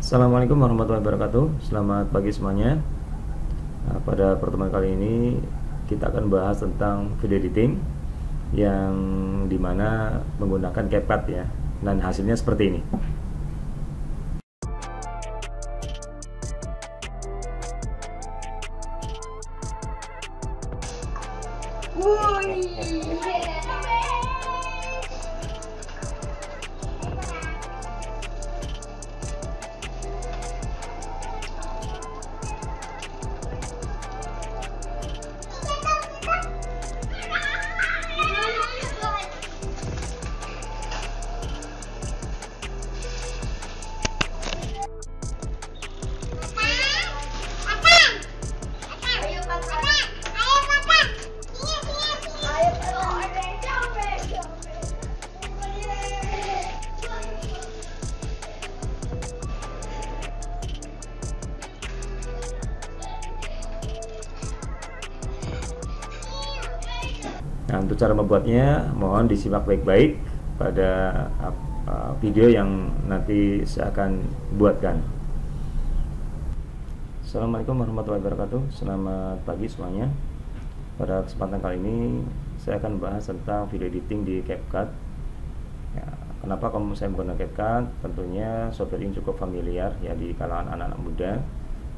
Assalamualaikum warahmatullahi wabarakatuh. Selamat pagi semuanya. Pada pertemuan kali ini kita akan bahas tentang video editing yang dimana menggunakan CapCut ya. Dan hasilnya seperti ini. Nah, untuk cara membuatnya mohon disimak baik-baik pada video yang nanti saya akan buatkan. Assalamualaikum warahmatullahi wabarakatuh. Selamat pagi semuanya. Pada kesempatan kali ini saya akan bahas tentang video editing di CapCut ya. Kenapa saya menggunakan CapCut? Tentunya software ini cukup familiar ya di kalangan anak-anak muda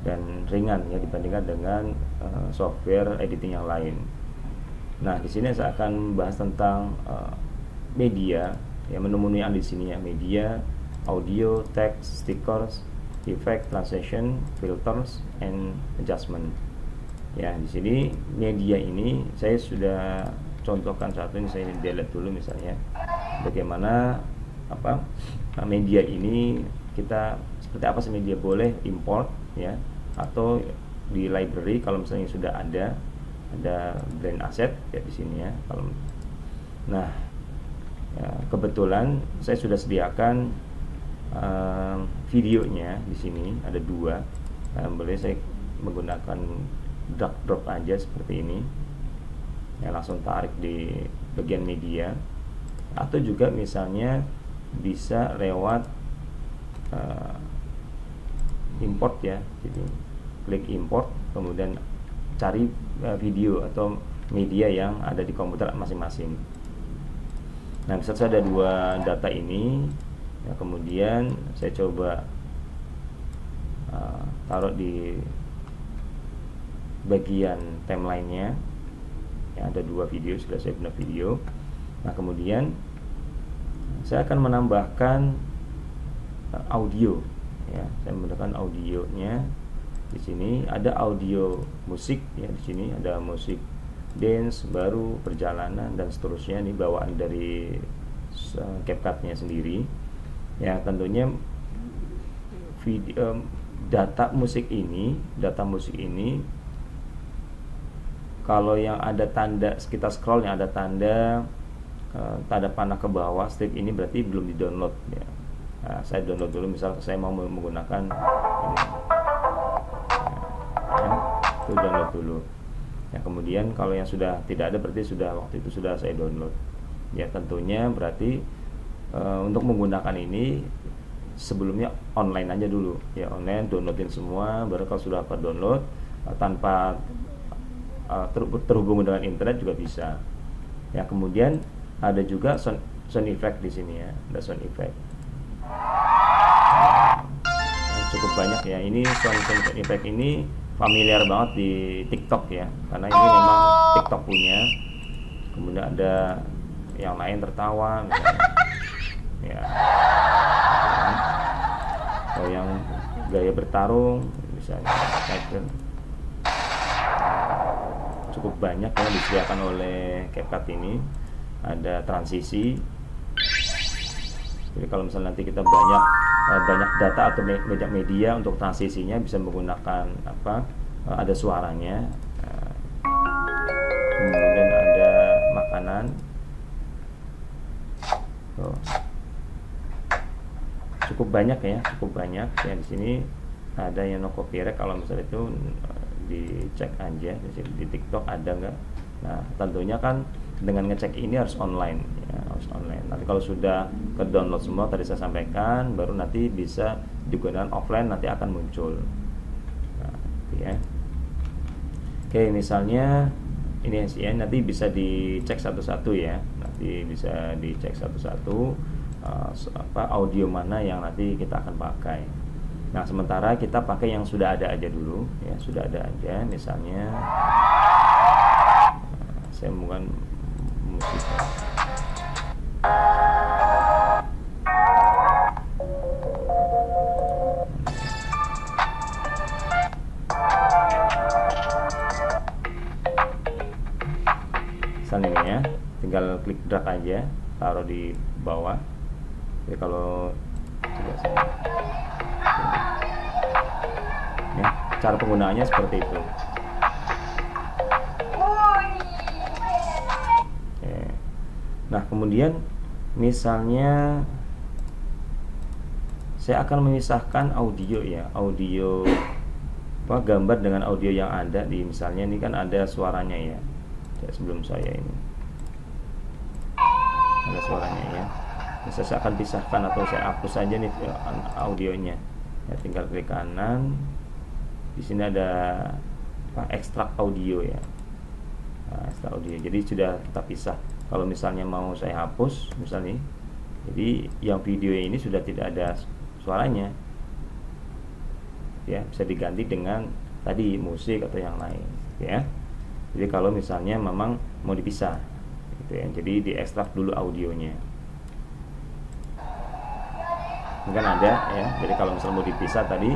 dan ringan ya dibandingkan dengan software editing yang lain. Nah, di sini saya akan bahas tentang media yang menemui di sini ya, media, audio, text, stickers, effect, transition, filters, and adjustment. Ya, di sini media ini saya sudah contohkan satu ini, saya delete dulu misalnya. Bagaimana media ini kita seperti apa sih media boleh import ya, atau di library kalau misalnya sudah ada brand asset ya di sini ya. Nah, ya, kebetulan saya sudah sediakan videonya di sini ada dua. Boleh saya menggunakan drag drop aja seperti ini ya, langsung tarik di bagian media, atau juga misalnya bisa lewat import ya. Jadi klik import, kemudian cari video atau media yang ada di komputer masing-masing. Nah, misalnya saya ada dua data ini ya, kemudian saya coba taruh di bagian timeline-nya ya, ada dua video, sudah saya punya video. Nah, kemudian saya akan menambahkan audio ya, saya menggunakan audionya. Di sini ada audio musik ya, di sini ada musik dance baru, perjalanan dan seterusnya. Ini bawaan dari CapCut-nya sendiri. Ya, tentunya data musik ini kalau yang ada tanda, kita scroll yang ada tanda panah ke bawah strip ini berarti belum di-download ya. Nah, saya download dulu, misal saya mau menggunakan ini. Itu download dulu ya. Kemudian kalau yang sudah tidak ada berarti waktu itu sudah saya download ya. Tentunya berarti untuk menggunakan ini sebelumnya online aja dulu ya, online downloadin semua, baru kalau sudah download tanpa terhubung dengan internet juga bisa ya. Kemudian ada juga sound effect di sini ya, ada sound effect cukup banyak ya. Ini sound effect ini familiar banget di TikTok ya, karena ini memang TikTok punya. Kemudian ada yang lain tertawa misalnya ya, atau yang gaya bertarung misalnya. Cukup banyak yang disediakan oleh CapCut ini. Ada transisi, jadi kalau misalnya nanti kita banyak data atau banyak media, untuk transisinya bisa menggunakan ada suaranya. Kemudian ada makanan. Cukup banyak ya, di sini ada yang no copyright. Kalau misalnya itu dicek aja di TikTok ada nggak. Nah, tentunya kan dengan ngecek ini harus online ya, harus online. Nanti kalau sudah ke download semua tadi saya sampaikan, baru nanti bisa digunakan offline, nanti akan muncul. Nah, ya. Oke, misalnya ini ya, nanti bisa dicek satu-satu ya. Nanti bisa dicek satu-satu audio mana yang nanti kita akan pakai. Nah, sementara kita pakai yang sudah ada aja dulu ya, sudah ada aja. Misalnya saya bukan musik. Misalnya ini ya, tinggal klik drag aja, taruh di bawah. Jadi kalau coba saya, ya, cara penggunaannya seperti itu. Nah, kemudian misalnya saya akan memisahkan audio ya, audio gambar dengan audio yang ada di, misalnya ini kan ada suaranya ya. Sebelum saya ini ada suaranya ya. Saya akan pisahkan atau saya hapus saja nih audionya. Ya, tinggal klik kanan. Di sini ada ekstrak audio ya. Nah, ekstrak audio. Jadi sudah kita pisah. Kalau misalnya mau saya hapus misalnya, jadi yang video ini sudah tidak ada suaranya ya, bisa diganti dengan tadi musik atau yang lain ya. Jadi kalau misalnya memang mau dipisah gitu ya, jadi diekstrak dulu audionya. Ini kan ada ya, jadi kalau misalnya mau dipisah tadi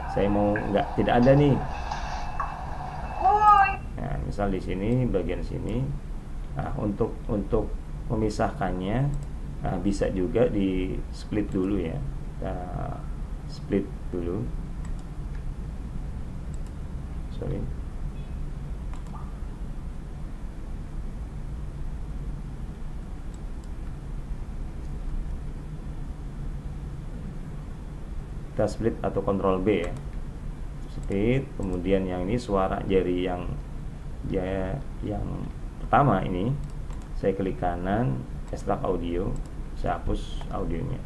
saya mau tidak ada nih. Nah, misal di sini bagian sini. Nah, untuk memisahkannya bisa juga di split dulu ya. Split dulu. Sorry. Kita split atau Ctrl B ya. Split, kemudian yang ini suara jari yang pertama ini saya klik kanan, ekstrak audio, saya hapus audionya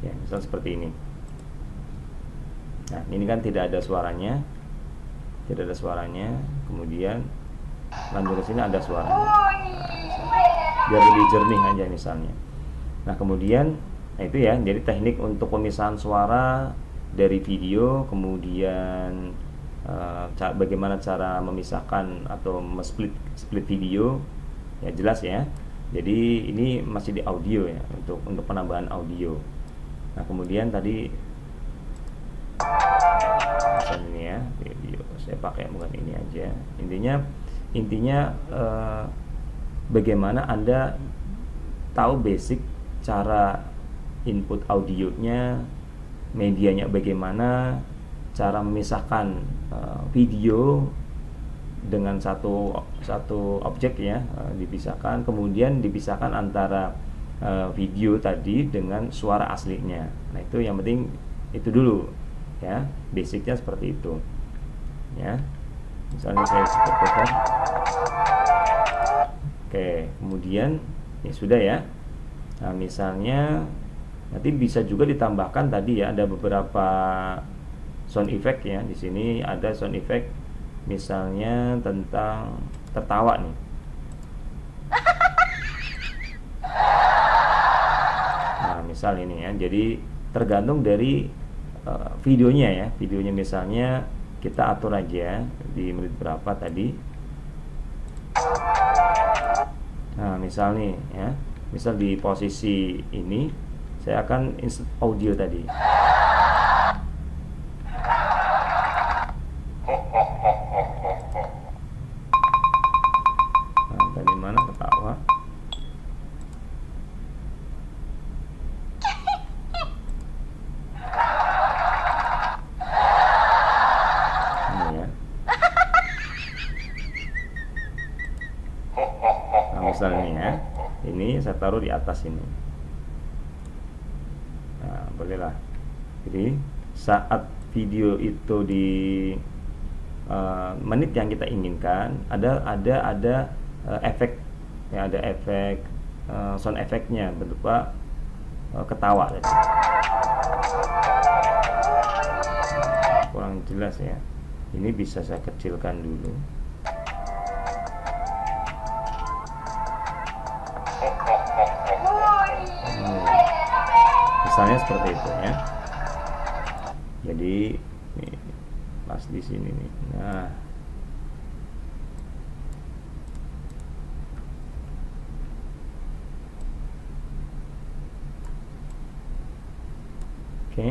ya, misal seperti ini. Nah, ini kan tidak ada suaranya, kemudian lanjut ke sini ada suaranya. Nah, biar lebih jernih aja misalnya. Nah, kemudian itu ya, jadi teknik untuk pemisahan suara dari video, kemudian bagaimana cara memisahkan atau split video ya, jelas ya. Jadi ini masih di audio ya, untuk penambahan audio. Nah, kemudian tadi misalnya ini ya, video saya pakai bukan ini aja. Intinya bagaimana Anda tahu basic cara input audionya, medianya bagaimana, cara memisahkan video dengan satu objek ya, dipisahkan, kemudian dipisahkan antara video tadi dengan suara aslinya. Nah, itu yang penting itu dulu ya, basicnya seperti itu ya. Misalnya saya sepertikan, oke, kemudian ya sudah ya. Nah, misalnya nanti bisa juga ditambahkan tadi ya, ada beberapa sound effect ya. Di sini ada sound effect misalnya tentang tertawa nih. Nah, misal ini ya. Jadi tergantung dari videonya ya. Videonya misalnya kita atur aja di menit berapa tadi. Nah, misal nih ya. Misal di posisi ini saya akan insert audio tadi. Misalnya ya, ini saya taruh di atas ini. Nah, bolehlah. Jadi saat video itu di menit yang kita inginkan, ada efek ya, ada efek sound efeknya berupa ketawa tadi. Kurang jelas ya. Ini bisa saya kecilkan dulu. Misalnya seperti itu ya. Jadi nih, pas di sini nih. Nah, oke.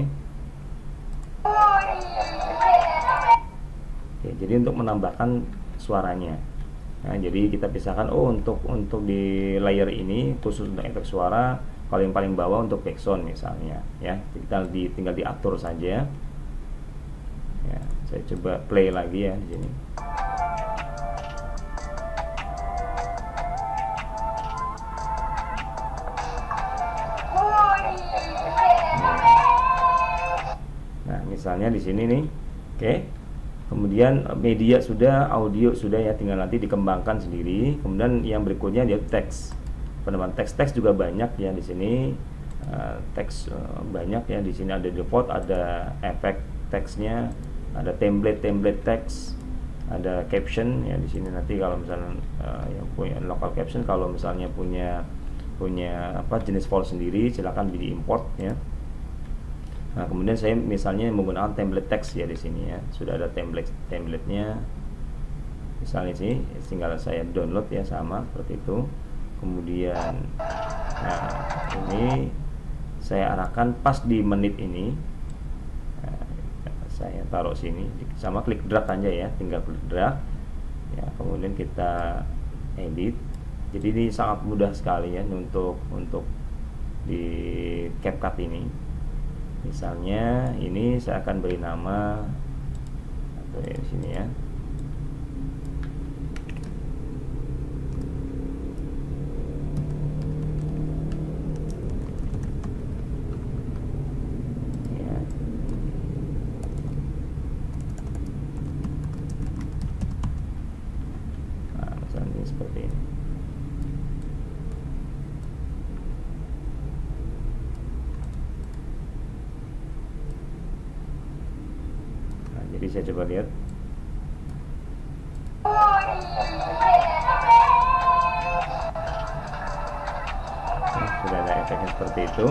Oke, jadi untuk menambahkan suaranya. Nah, jadi kita pisahkan. Oh, untuk di layer ini khusus untuk efek suara. Kalau yang paling bawah untuk background misalnya, ya, kita tinggal diatur saja. Ya, saya coba play lagi ya di sini. Nah, misalnya di sini nih, oke. Kemudian media sudah, audio sudah ya, tinggal nanti dikembangkan sendiri. Kemudian yang berikutnya dia teks. Penambahan teks juga banyak ya di sini. Teks banyak ya di sini, ada default, ada efek teksnya, ada template teks, ada caption ya di sini. Nanti kalau misalnya yang punya local caption, kalau misalnya punya jenis font sendiri, silahkan diimport ya. Nah, kemudian saya misalnya menggunakan template teks ya di sini ya, sudah ada templatenya. Misalnya sih tinggal saya download ya, sama seperti itu. Kemudian nah, ini saya arahkan pas di menit ini. Nah, saya taruh sini, sama klik drag aja ya, tinggal klik drag ya, kemudian kita edit. Jadi ini sangat mudah sekali ya untuk di CapCut ini. Misalnya ini saya akan beri nama atau ya di sini ya. Seperti ini. Nah, jadi saya coba lihat. Nah, sudah ada efeknya seperti itu.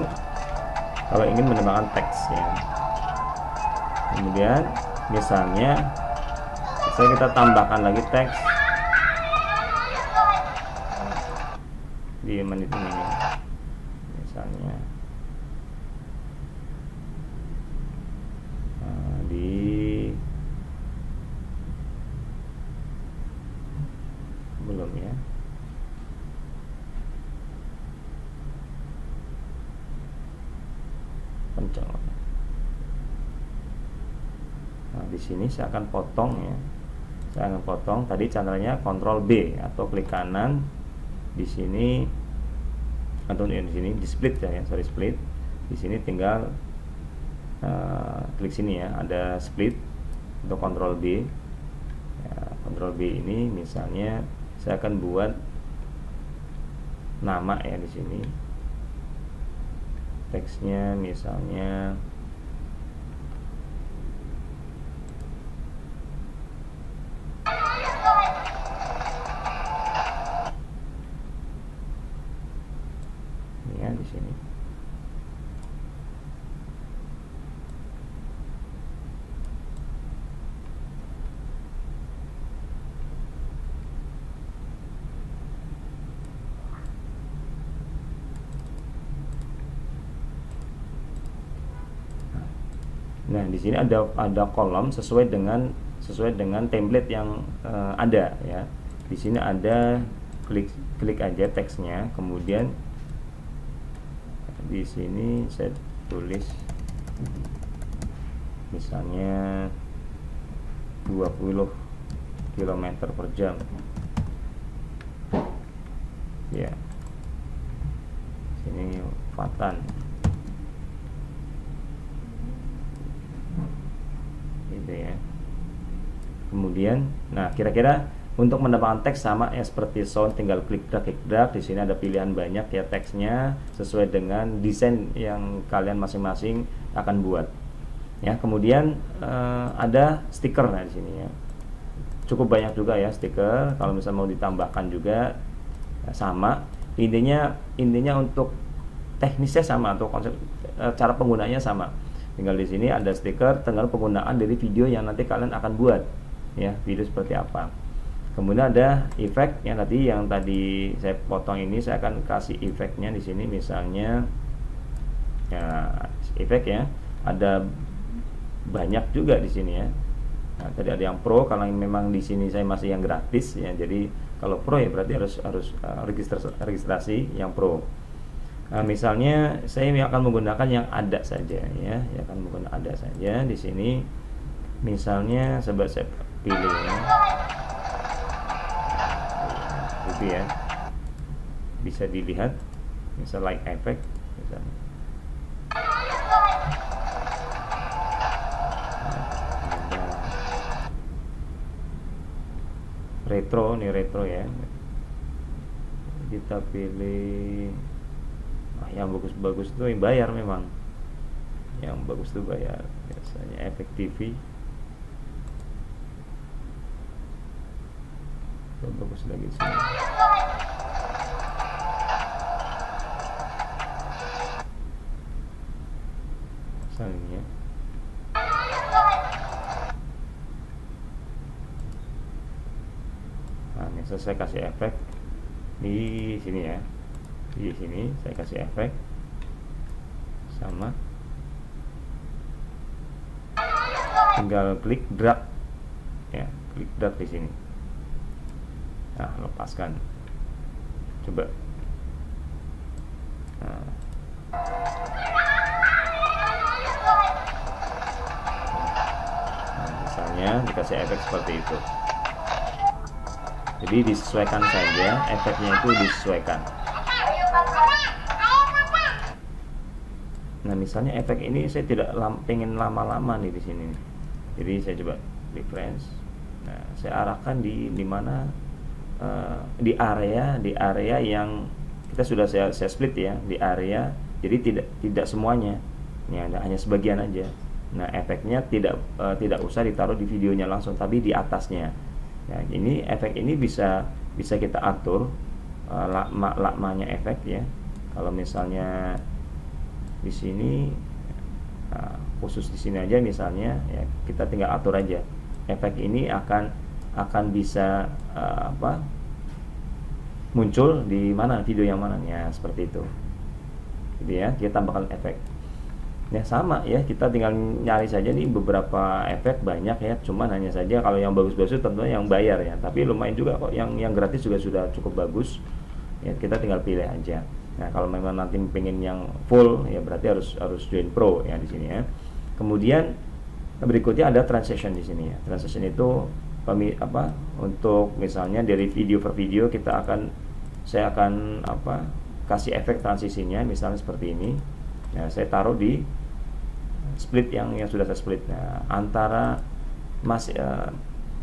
Kalau ingin menambahkan teks ya. Kemudian misalnya kita tambahkan lagi teks di menit ini misalnya belum ya. Kencang. Nah, di sini saya akan potong ya. Saya akan potong tadi channelnya, Ctrl B atau klik kanan di sini, atau di sini di split ya, sorry split. Di sini tinggal klik sini ya, ada split untuk Ctrl B. Ya, Ctrl B ini misalnya saya akan buat nama ya di sini. Teksnya misalnya di sini. Nah, di sini ada kolom sesuai dengan template yang ada ya. Di sini ada, klik aja teksnya, kemudian di sini saya tulis misalnya 20 km per jam ya. Sini Fatan gitu ya. Kemudian nah kira-kira Untuk menambahkan teks sama ya seperti sound, tinggal klik drag. Di sini ada pilihan banyak ya teksnya sesuai dengan desain yang kalian masing-masing akan buat. Ya, kemudian ada stiker di sini ya. Cukup banyak juga ya stiker. Kalau misalnya mau ditambahkan juga ya, sama. Intinya untuk teknisnya sama, atau konsep cara penggunanya sama. Tinggal di sini ada stiker, tinggal penggunaan dari video yang nanti kalian akan buat ya, video seperti apa. Kemudian ada efek yang tadi saya potong ini, saya akan kasih efeknya di sini, misalnya ya efek ya, ada banyak juga di sini ya. Nah, tadi ada yang pro, kalau memang di sini saya masih yang gratis ya. Jadi kalau pro ya berarti harus registrasi yang pro. Nah, misalnya saya akan menggunakan yang ada saja ya, akan menggunakan ada saja di sini. Misalnya coba saya pilih ya. Itu ya, bisa dilihat misal like effect misalnya. Retro ya, kita pilih yang bagus-bagus itu yang bayar, memang yang bagus itu bayar, biasanya efek TV bagus lagi sini. Misalnya nah, misal saya kasih efek di sini ya, di sini saya kasih efek sama, tinggal klik drag ya, klik drag di sini. Nah, lepaskan, coba. Nah, misalnya dikasih efek seperti itu. Jadi disesuaikan saja, efeknya itu disesuaikan. Nah, misalnya efek ini saya tidak pengen lama-lama nih di sini. Jadi saya coba reference. Nah, saya arahkan di mana, di area yang kita sudah saya split ya, di area. Jadi tidak semuanya. Ini hanya sebagian aja. Nah, efeknya tidak usah ditaruh di videonya langsung, tapi di atasnya. Ya, ini efek ini bisa kita atur lakmanya efek ya. Kalau misalnya di sini khusus di sini aja misalnya ya, kita tinggal atur aja. Efek ini akan bisa muncul di mana, video yang mana ya, seperti itu. Gitu ya, kita tambahkan efek. Ya sama ya, kita tinggal nyari saja nih beberapa efek, banyak ya, cuman hanya saja kalau yang bagus-bagus itu tentunya yang bayar ya, tapi lumayan juga kok yang gratis juga sudah cukup bagus ya, kita tinggal pilih aja. Nah, kalau memang nanti pengen yang full ya berarti harus join pro ya di sini ya. Kemudian berikutnya ada transition di sini ya. Transition itu untuk misalnya dari video per video saya akan kasih efek transisinya, misalnya seperti ini. Nah, saya taruh di split yang sudah saya split. Nah, antara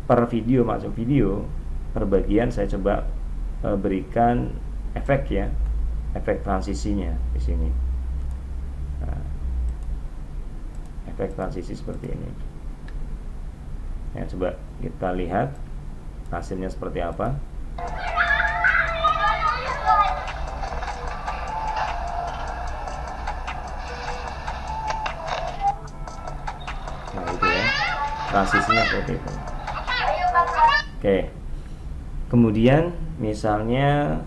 per video masuk video per bagian saya coba berikan efek ya, efek transisinya di sini. Nah, efek transisi seperti ini. Ya, coba kita lihat hasilnya seperti apa. Nah, itu ya, transisinya seperti itu. Oke. Kemudian misalnya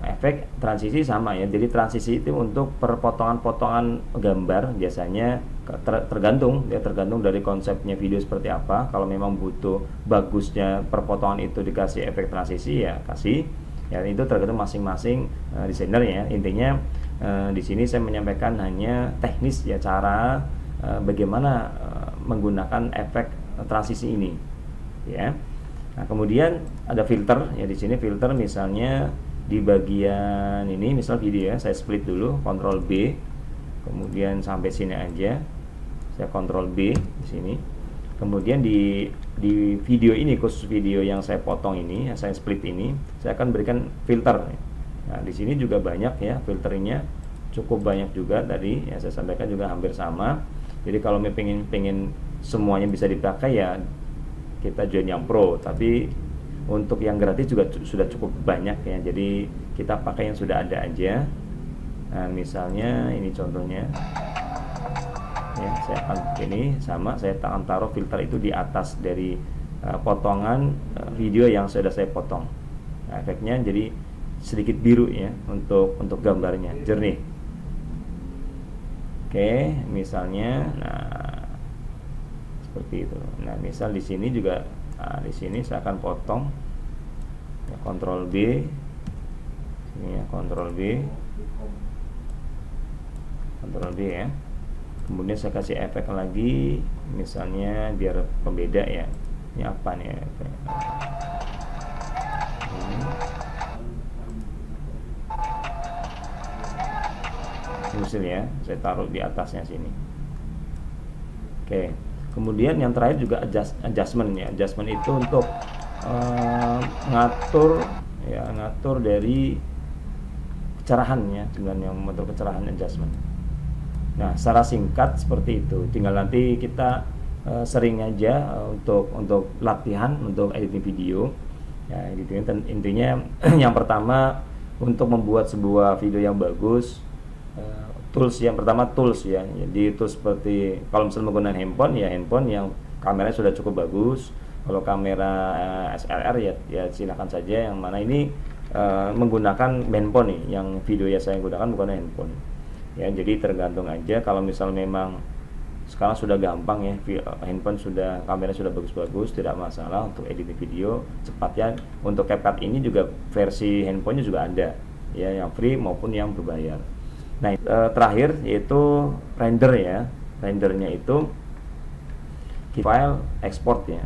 efek transisi sama ya. Jadi transisi itu untuk perpotongan-potongan gambar biasanya tergantung dari konsepnya video seperti apa. Kalau memang butuh bagusnya perpotongan itu dikasih efek transisi ya kasih. Ya, itu tergantung masing-masing desainer ya. Intinya di sini saya menyampaikan hanya teknis ya, cara bagaimana menggunakan efek transisi ini ya. Nah, kemudian ada filter ya, di sini filter misalnya di bagian ini misal video ya, saya split dulu, Ctrl B, kemudian sampai sini aja, saya Ctrl B di sini. Kemudian di video ini, khusus video yang saya potong ini, yang saya split ini, saya akan berikan filter. Nah, di sini juga banyak ya filternya, cukup banyak juga tadi yang saya sampaikan juga hampir sama. Jadi kalau pengen semuanya bisa dipakai ya kita join yang pro, tapi untuk yang gratis juga sudah cukup banyak ya. Jadi kita pakai yang sudah ada aja. Nah, misalnya ini contohnya. Ya, saya akan ini sama, saya akan taruh filter itu di atas dari potongan video yang sudah saya potong. Nah, efeknya jadi sedikit biru ya untuk gambarnya jernih. Oke, misalnya, nah seperti itu. Nah, misal di sini juga, di sini saya akan potong, ya, Ctrl B, sini ya, Ctrl B ya. Kemudian saya kasih efek lagi, misalnya biar pembeda ya. Ini apa nih? Musil ya, saya taruh di atasnya sini. Oke. Kemudian yang terakhir juga adjustment ya. Adjustment itu untuk ngatur dari kecerahan ya, sebenarnya mengatur kecerahan adjustment. Nah, secara singkat seperti itu. Tinggal nanti kita sering aja untuk latihan untuk editing video. Ya, editing intinya yang pertama untuk membuat sebuah video yang bagus, tools yang pertama tools ya. Jadi tools seperti kalau misalnya menggunakan handphone yang kameranya sudah cukup bagus. Kalau kamera SLR ya silakan saja. Yang mana ini menggunakan handphone nih. Yang video ya saya gunakan bukan handphone. Ya, jadi tergantung aja. Kalau misal memang sekarang sudah gampang ya, handphone sudah, kamera sudah bagus-bagus, tidak masalah untuk editing video cepatnya. Untuk CapCut ini juga versi handphonenya juga ada ya, yang free maupun yang berbayar. Nah, terakhir yaitu render ya. Rendernya itu file export ya.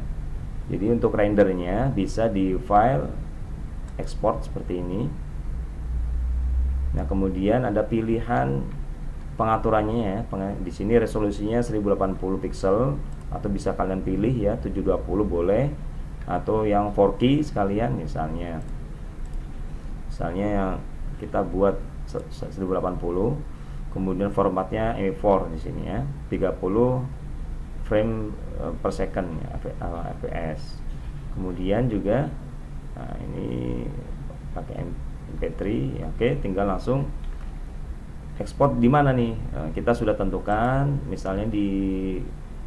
Jadi untuk rendernya bisa di file export seperti ini. Nah, kemudian ada pilihan pengaturannya ya. Di sini resolusinya 1080 pixel atau bisa kalian pilih ya 720 boleh, atau yang 4K sekalian misalnya yang kita buat 1080. Kemudian formatnya MP4 di sini ya, 30 frame per second ya, fps. Kemudian juga ini pakai MP3 ya. Oke, tinggal langsung ekspor di mana nih? Kita sudah tentukan, misalnya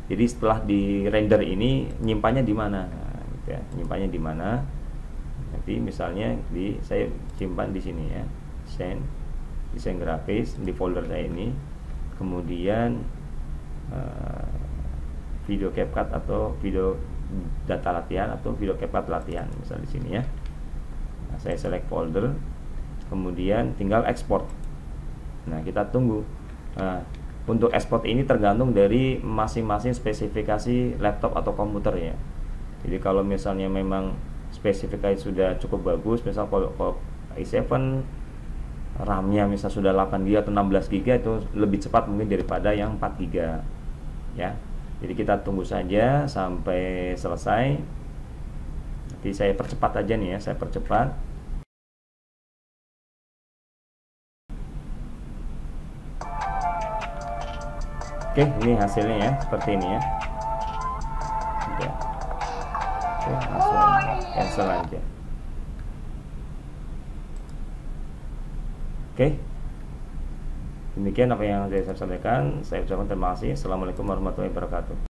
jadi setelah di render ini nyimpannya di mana? Nah, gitu ya, nyimpannya di mana? Nanti misalnya saya simpan di sini ya, desain grafis di folder saya ini. Kemudian video CapCut atau video data latihan atau video CapCut latihan, misal di sini ya. Nah, saya select folder, kemudian tinggal ekspor. Nah, kita tunggu. Nah, untuk ekspor ini tergantung dari masing-masing spesifikasi laptop atau komputer ya. Jadi kalau misalnya memang spesifikasi sudah cukup bagus, misal kalau i7 RAM-nya misal sudah 8GB atau 16GB, itu lebih cepat mungkin daripada yang 4GB ya. Jadi kita tunggu saja sampai selesai. Nanti saya percepat aja nih ya, saya percepat. Oke, ini hasilnya ya, seperti ini ya. Oke, langsung cancel aja. Oke, demikian apa yang saya sampaikan. Saya ucapkan terima kasih. Assalamualaikum warahmatullahi wabarakatuh.